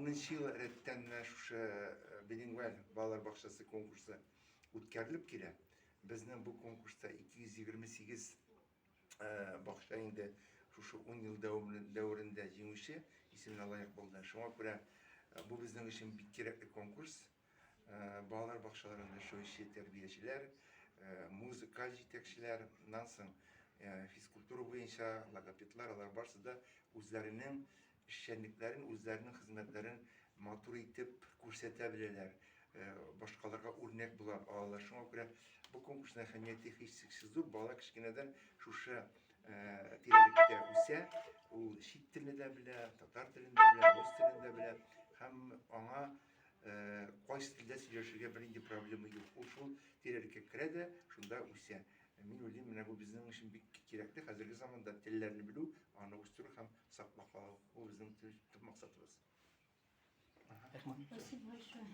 10 yıl öğretmenler şu bilingual Bağlar Bahçesi konkursu ütkərlip kile. Bizden bu konkursta 228 bahçeyinde şu 10 yıl devrinde jеңүүчү isimine layık buldu. Şuna göre bu bizden için bir gerekli konkurs. Bağlar bahçelerinde şu işi terbiyeciler, müzikal yetekçiler, nasıl fizkulturu boyunca logopedler alar varsa da üzerinin şenliklerin, üzerinin hizmetlerin matur etip көрсәтәbilirler. Başkalarına örnek bular ağlar. Şuna göre bu konkursun ehemmiyeti hiç zor. Bağlar kiçkineden şu tirelikte üse, o şit dilini de bile, Tatar dilini de bile, Rus dilini de bile, hem ona qaysı dilde söyleşirge birinci problemi yok. O şu tirelikte krede, şunda üse. Min öyleyim, bu bizim için bir gerekli. Hazırki zamanda dillerini biliyor, ana üstürü hem saklamak. O bizim tüm maksatımız. Спасибо большое.